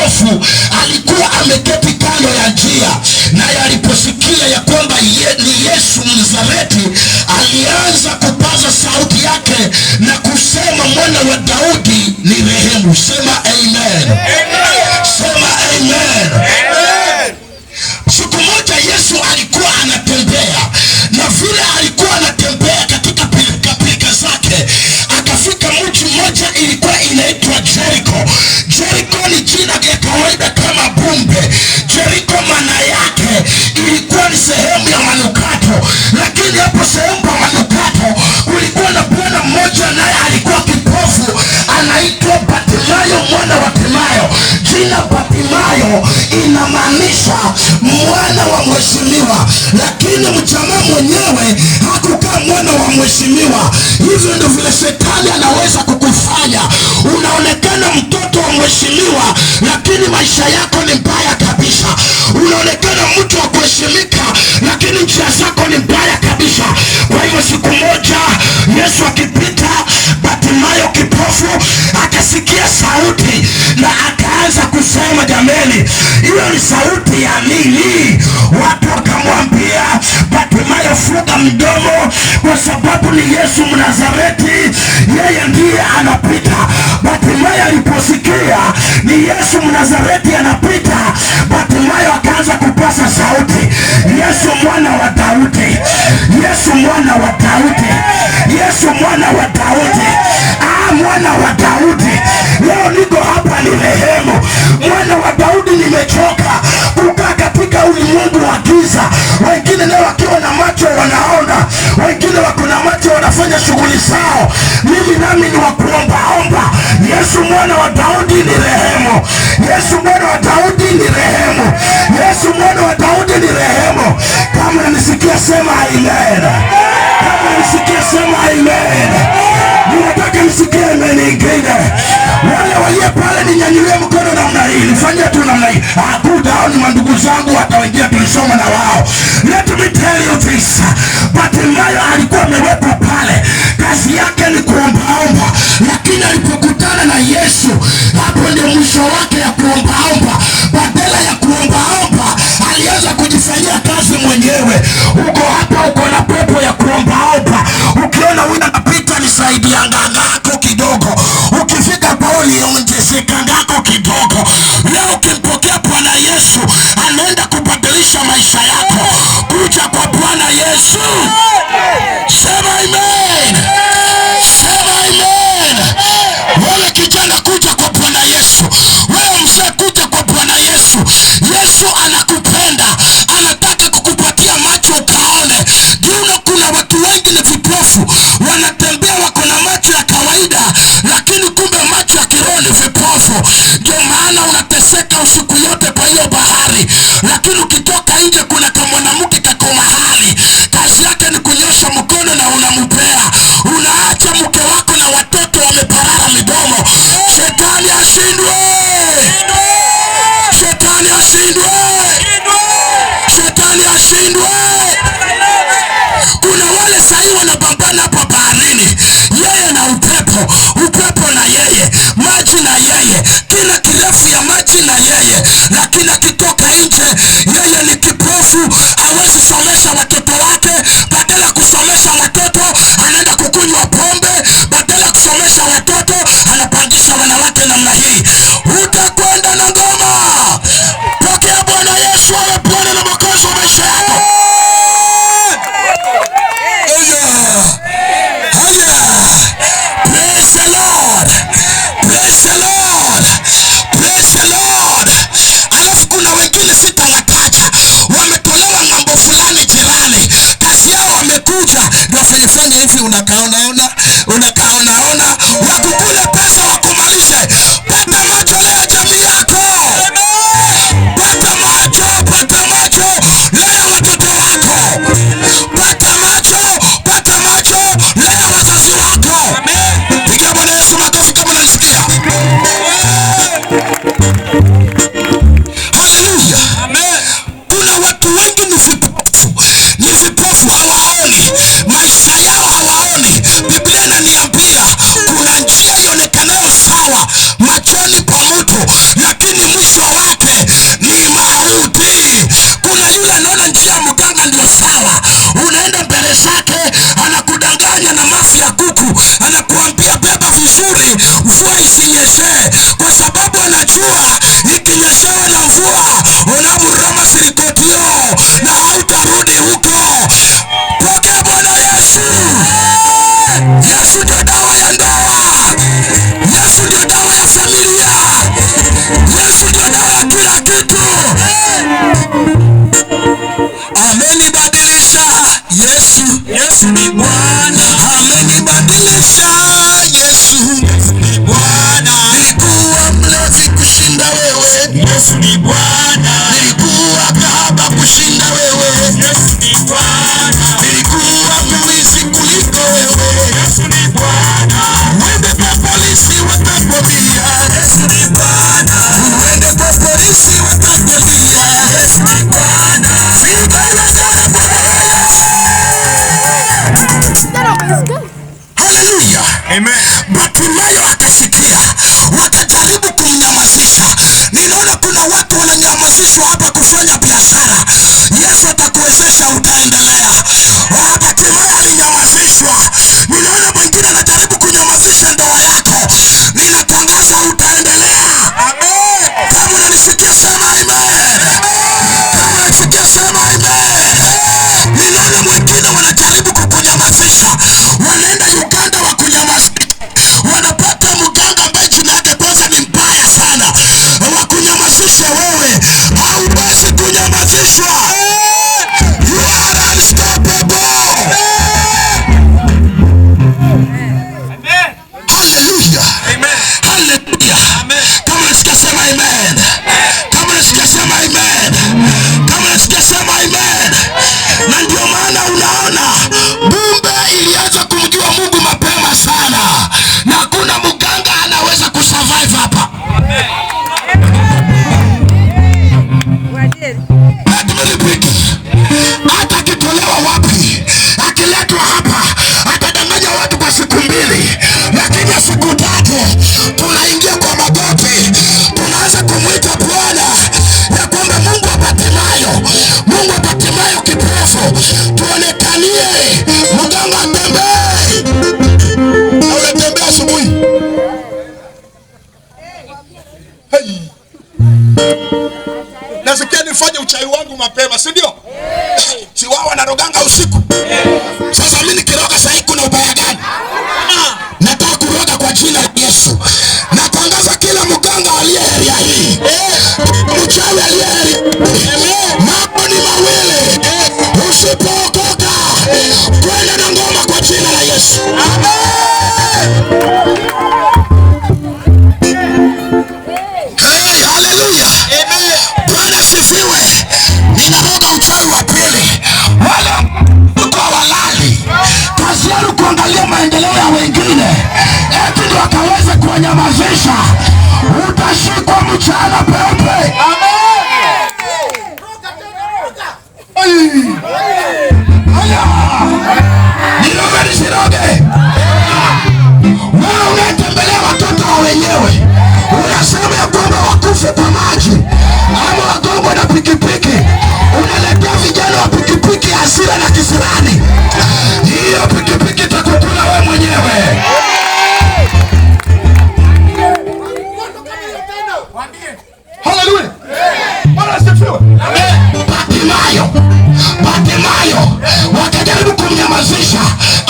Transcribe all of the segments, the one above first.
kipofu alikuwa ameketi kando ya njia, naye aliposikia ya kwamba ni Yesu Mnazareti, alianza kupaza sauti yake na kusema, mwana wa Daudi ni rehemu. Sema amen. Sema amen. Siku moja Yesu alikuwa anatembea, na vile alikuwa anatembea katika pilika zake, akafika mji mmoja ilikuwa inaitwa Jericho. Jericho ni jina ya kawaida kama Bumbe. Jericho maana yake ilikuwa ni sehemu ya manukato, lakini hapo sehemu ya manukato kulikuwa na bwana mmoja, naye alikuwa kipofu, anaitwa Bartimayo mwana wa Timayo. Jina Bartimayo inamaanisha mwana wa mheshimiwa, lakini mjamaa mwenyewe hakukaa mwana wa mheshimiwa. Hivyo ndio vile shetani anaweza kukufanya unaonekana mtoto wa mheshimiwa, lakini maisha yako ni mbaya kabisa. Unaonekana mtu wa kuheshimika, lakini njia zako ni mbaya kabisa. Kwa hivyo siku moja Yesu akipita, Bartimayo kipofu akasikia sauti na akaanza kusema, jameni, hiyo ni sauti ya nini? Watu wakamwambia Bartimayo, funga mdomo, kwa sababu ni Yesu Mnazareti, yeye ndiye anapita. Bartimayo aliposikia ni Yesu Mnazareti anapita, Bartimayo akaanza kupasa sauti, Yesu mwana wa Daudi, Yesu mwana wa Daudi, Yesu mwana wa Daudi, mwana wa Daudi, leo niko hapa ni rehemu. Mwana wa Daudi, nimechoka kukaa katika ulimwengu wa giza. Wengine leo wakiwa na macho wanaona, wengine wako na macho wanafanya shughuli zao. Mimi nami ni wa kuombaomba. Yesu mwana wa Daudi ni rehemu. Yesu mwana wa Daudi ni rehemu. Yesu mwana wa Daudi ni rehemu. Kama nisikia sema amen. Kama nisikia sema amen. Ninataka nisikie amen nyingine. Wale walio pale ninyanyulie mkono namna hii. Nifanyie tu namna hii. Hakuta hao ni mandugu zangu, hata wengine tulisoma na wao. Let me tell you this. Bartimayo alikuwa amewekwa pale, kazi yake ni kuombaomba, lakini alipokutana na Yesu, hapo ndio mwisho wake ya kuombaomba. Badala ya kuombaomba, alianza kujifanyia kazi mwenyewe. Uko hapa uko na pepo ya kuombaomba. Ukiona huyu anapita, nisaidia ngangako kidogo. Ukifika Pauli ongezeka ngako kidogo. Leo ukimpokea Bwana Yesu, anaenda kubadilisha maisha yako. Kuja kwa Bwana Yesu. Sema amen. Sema amen. Wewe kijana, kuja kwa Bwana Yesu. Wewe mzee, kuja kwa Bwana Yesu. Yesu anakupenda, anataka kukupatia macho ukaone. Juna kuna watu wengi ni vipofu, wanatembea wako na macho ya kawaida, lakini kumbe macho ya kiroho ni vipofu. Ndio maana unateseka usiku yote kwa hiyo bahari, lakini ukitoka nje kuna kama mwanamke kako mahali, kazi yake ni kunyosha mkono na unampea. Unaacha mke wako na watoto wameparara midomo. Shetani ashindwe! Shetani ashindwe! Shetani ashindwe! Kuna wale sahi wanapambana hapa baharini, yeye na upepo, upepo na yeye, maji na yeye, kila kirefu ya maji na yeye, lakini akitoka nje yeye ni kipofu, hawezi somesha watoto wake. Badala ya kusomesha watoto anaenda kukunywa pombe, badala ya kusomesha watoto anapangisha wanawake namna hii. Utakwenda na ngoma. Pokea Bwana Yesu awe Bwana na Mwokozi wa maisha yako. Praise the Lord. Praise the Lord. Praise the Lord. Alafu kuna wengine sitawataja, wametolewa mambo fulani jirani, kazi yao wamekuja ndio fanya hivi, unakaonaona wakukule pesa wakumalishe. Pata macho leo jamii yako. Pata macho leo watoto wako. Pata macho leo wazazi wako. Pigia Bwana Yesu makofi kama unanisikia. Haleluya. Kuna watu wengi ni vipofu, hawaoni, maisha yao hawaoni. Biblia inaniambia kuna njia ionekanayo sawa machoni pa mtu, lakini mwisho Yesu ni Bwana, amenibadilisha. Yesu ni Bwana, nilikuwa mlevi kushinda wewe. Yesu ni Bwana, nilikuwa kahaba kushinda wewe. Yesu ni Bwana, nilikuwa mwizi kuliko wewe. Yesu ni Bwana, uende kwa polisi watakwambia. Yesu ni Bwana, uende kwa polisi watakwambia. Yesu ni Bwana, haleluya, amen. Bartimayo akasikia, wakajaribu kumnyamazisha. Ninaona kuna watu wananyamazishwa hapa kufanya biashara. Yesu atakuwezesha, utaendelea. Bartimayo alinyamazishwa. Ninaona mwingine anajaribu kunyamazisha ndoa yako. Ninatangaza utaendelea. Amen. Kama unanisikia sema amen. Kama unanisikia sema amen. Ninaona mwingine wanajaribu kukunyamazisha. Wanaenda Uganda wa kunyamazisha. Wanapata mganga ambaye jina yake kwanza ni mbaya sana. Wa kunyamazisha wewe. Hauwezi kunyamazishwa. You are unstoppable. Hallelujah. Amen. Hallelujah. Amen. Kama unasikia sema amen. Kama unasikia sema amen. Kama unasikia sema amen. Na ndio maana unaona Bumbe ilianza kumjua Mungu mapema sana. Na hakuna mganga anaweza kusurvive hapa. Hata akitolewa wapi, akiletwa hapa, atadanganya watu kwa siku mbili. Lakini ya siku tatu tunaingia kwa magoti, tunaanza kumwita Bwana ya kwamba Mungu wa Bartimayo, Mungu wa Bartimayo kipofu, tuonekanie. Mganga atembee. Na unatembea asubuhi. Hey. Nasikia nifanye uchawi wangu mapema, si ndio? Si wao wanaroganga usiku. Sasa mimi nikiroga sasa hivi kuna ubaya gani? Nataka kuroga kwa jina la Yesu. Natangaza kila mganga aliye area hii. Mchawi aliye area. Mambo ni mawili. Usipookoka, kwenda na ngoma kwa jina la Yesu. Hey, hallelujah. Amen. Bwana sifiwe. Ninaroga uchawi wa pili. Wala mtu walali. Kazi yenu kuangalia maendeleo ya wengine. Eti ndio akaweze kuwanyamazisha. Utashikwa mchana peupe. Amen. Haya. Niroge nisiroge. Wewe unatembelea watoto wa wenyewe. Unasema ya kwamba wakufe kwa maji ama wagongwe na pikipiki. Unaletea vijana wa pikipiki hasira na kisirani. Hiyo pikipiki itakukula wewe mwenyewe. Haleluya. Bwana asifiwe. Bartimayo wakajaribu kumnyamazisha,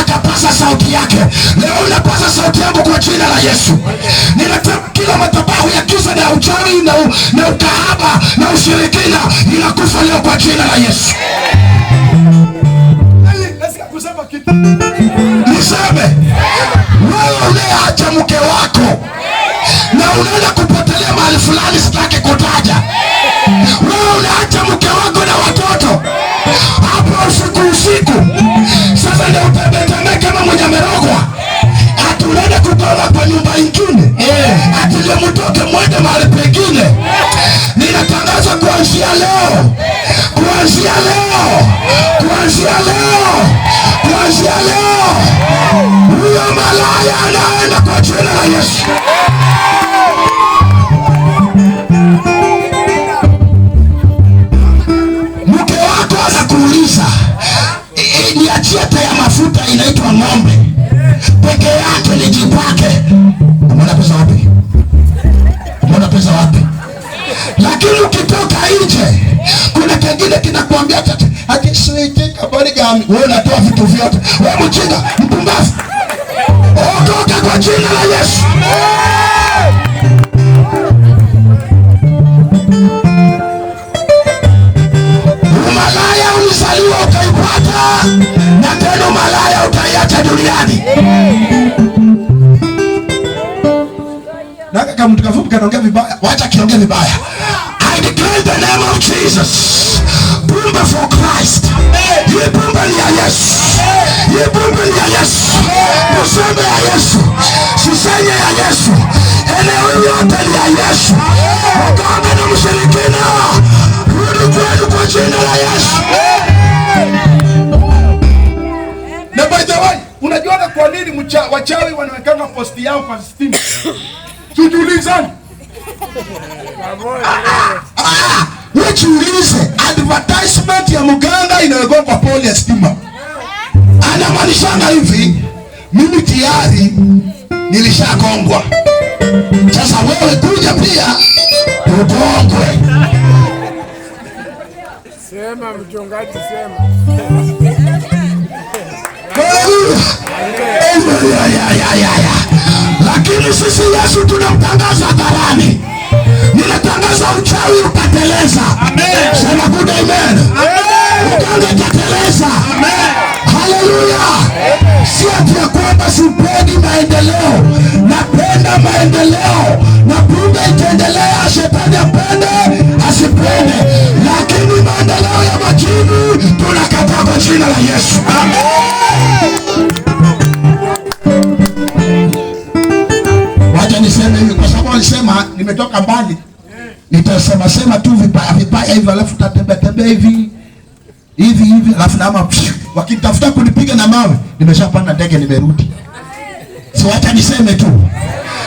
akapasa sauti yake. Leo unapasa sauti yangu kwa jina la Yesu. Ninataka kila madhabahu ya giza na uchawi na ukahaba na ushirikina inakufa leo kwa jina la Yesu. Niseme wewe unayeacha mke wako na unaenda kupotelea mahali fulani, sitaki kutaja. Wewe unaacha mke wako na watoto hapo usiku. Sasa ndio utabetame kama mwenye amerogwa. Ati unaenda kutoka kwa nyumba ingine. Ati ndio mtoke mwende mahali pengine. Ninatangaza kuanzia leo. Kuanzia leo. Kuanzia leo. Kuanzia leo. Huyo malaya anaenda kwa jina la Yesu. Mke wako anakuuliza, niachie ya mafuta inaitwa ng'ombe. Peke yake nijipake. Umeona pesa wapi? Umeona pesa wapi? Lakini ukitoka nje, kuna kingine kinakuambia akishirikika bali gani? Wewe unatoa vitu vyote. Wewe mjinga, mpumbavu. Okoka kwa jina la Yesu. Umalaya ulizaliwa ukaipata, na tena umalaya nisiongee vibaya. I declare the name of Jesus. Bumba for Christ. Ye bumba ni ya Yesu. Ye bumba ni ya Yesu. Museme ya Yesu. Sisenye ya Yesu. Eneo yote ni ya Yesu. Muganga na mshirikina, rudi kwenu kwa jina la Yesu. Na by the way, unajua kwa nini wachawi wanawekanga posti yao kwa Steam? Tujiulizane. Wejiulize, advertisement ya muganga inawekwa kwa pole ya stima. Anamaanishanga hivi, mimi tayari nilishagongwa. Sasa wewe kuja pia ugongwe. Sema mchungaji, sema. Lakini sisi Yesu tunamtangaza hadharani. Ninatangaza uchawi ukateleza. Amen. Sema good amen. Uganga ukateleza. Amen. Haleluya. Si ati ya kwamba sipendi maendeleo. Napenda maendeleo. Na punde itaendelea, shetani apende asipende. Lakini maendeleo ya majini tunakataa kwa jina la Yesu. Amen. Wacha niseme hivi kwa sababu alisema nimetoka mbali. Nitasema sema tu vibaya hivi alafu tatembea hivi alafu naama wakitafuta kunipiga na mawe nimeshapanda ndege nimerudi. Si wacha niseme tu.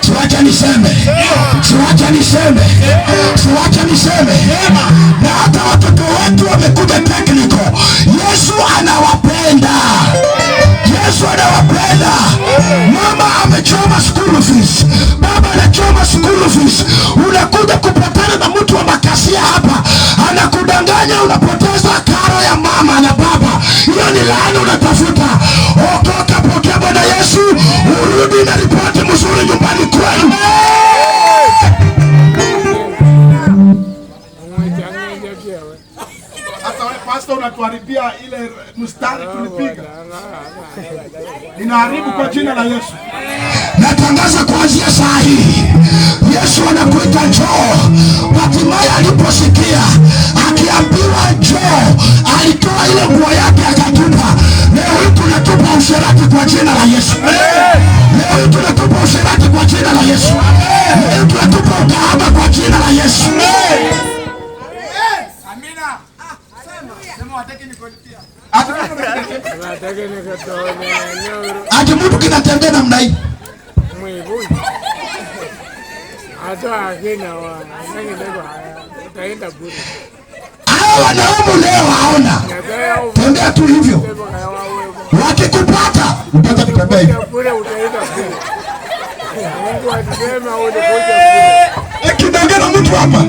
Si wacha niseme. Na hata watoto wetu wamekuja technical. Yesu anawapenda. Mama amechoma school fees. Baba anachoma school fees. Unakuja kupatana na mtu wa makasia hapa, anakudanganya, unapoteza karo ya mama na baba. Hiyo ni laana unatafuta. Okoka, pokea Bwana Yesu, urudi na ripoti mzuri nyumbani kwenu. Hata wewe pastor unatuharibia ile mstari tulipiga. Ninaharibu kwa jina la Yesu. Natangaza kuanzia saa hii, Yesu anakuita njoo. Hatimaye aliposikia akiambiwa njoo, alitoa ile nguo yake akatupa. Leo hii tunatupa usherati kwa jina la Yesu. Leo hii tunatupa usherati kwa jina la Yesu. Leo hii tunatupa ukahaba kwa jina la Yesu. Amina. Sema wataki nikolipia. Ati mtu kinatembea namna hii. Hawa wanaume leo haona. Tembea tu hivyo. Wakikupata utaweza kutembea hivyo. Kidanganya mtu hapa.